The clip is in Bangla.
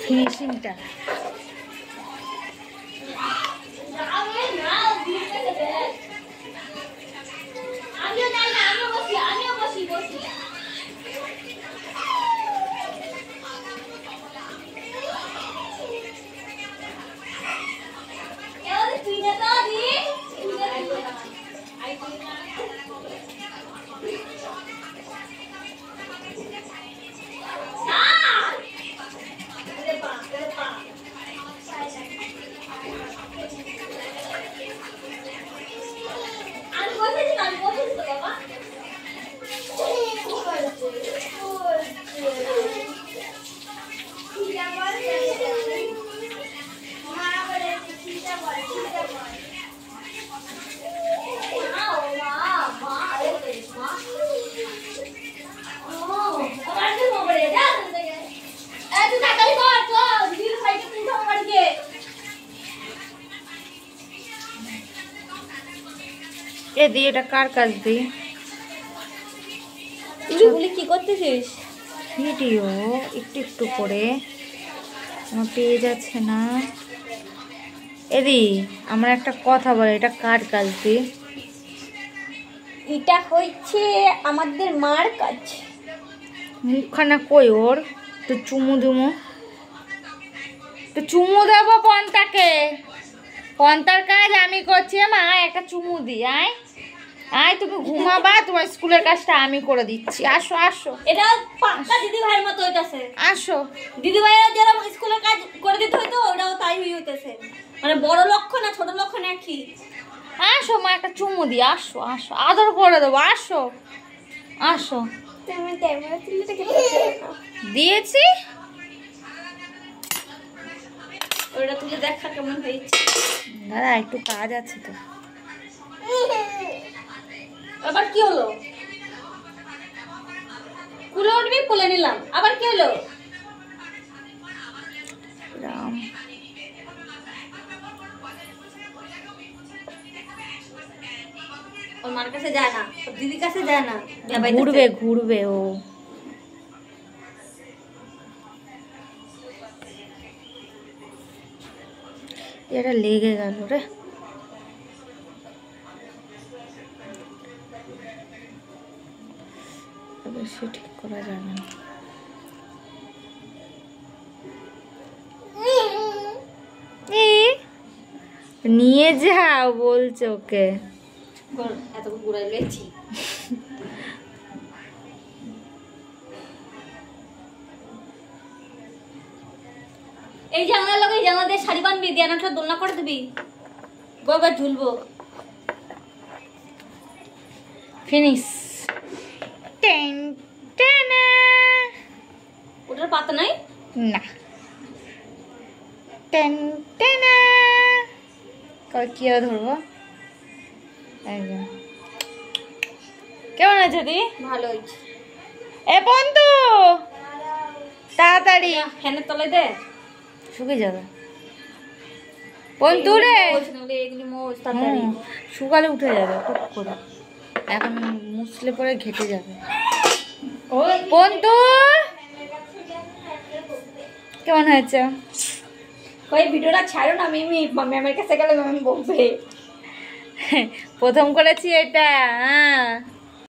ফিনিশিংটা। এদি এটা কার কাজ দি? তুই কি করতেছিস? ভিডিও একটু একটু করে, আমার পেয়ে যাচ্ছে না। এদি আমার একটা কথা বলে, এটা কার কাজ দি? এটা হচ্ছে আমাদের মার কাজ। মুখখানা কই ওর? তো চুমু দুমু, তো চুমু দেবো পন্তাকে। পন্তার কাজ আমি করছি। মা একটা চুমু দি। আয় আয়, তুমি ঘুমাবা, তোমার স্কুলের কাজটা আমি করে দিচ্ছি। আসো আসো। এটা পাক্কা দিদি ভাইয়ের মতো হইতাছে। আসো। দিদি ভাইয়েরা যেরকম স্কুলের কাজ করে দিতে হইতো, ওটাও তাই হইতেছে। মানে বড় লক্ষ্য না ছোট লক্ষ্য না কি? আসো মা, একটা চুমু দি। আসো আসো, আদর করে দেবো। আসো আসো। দিয়েছি, ওটা তুলে দেখা কেমন হয়েছে। দাদা একটু কাজ আছে তো। আবার কি হলো? কুলে উঠবি, কুলে নিলাম। আবার কি হলো? রাম, ওর মার কাছে যায় না, ওর দিদির কাছে যায় না। ঘুরবে ঘুরবে ও। এটা লেগে গেল রে। বেশি ঠিক করা যাবে না। নিয়ে যাও বলছে ওকে। এত ঘুরাই লেছি। এই জানলার লগে জানলা দিয়ে শাড়ি বানবি, দিয়ে একটা দোলনা করে দিবি। বাবা ঝুলবো। ফিনিশ। টেন টেনা। ওটার পাতা নাই না। টেন টেনা। কই কি ধরবো? একদম। কেমন আছে দি? ভালো হয়েছে। এ বন্ধু তাড়াতাড়ি ফ্যানের তলায় দে, শুকিয়ে যাবে। বন্ধু রে, শুকালে উঠে যাবে টুক করে। এখন মুছলে পরে ঘেটে যাবে। বন্ধু কেমন হয়েছে? ওই ভিডিওটা ছাড়ো না, মিমি ম্যামের কাছে গেলে ম্যাম বলবে। প্রথম করেছি এটা। হ্যাঁ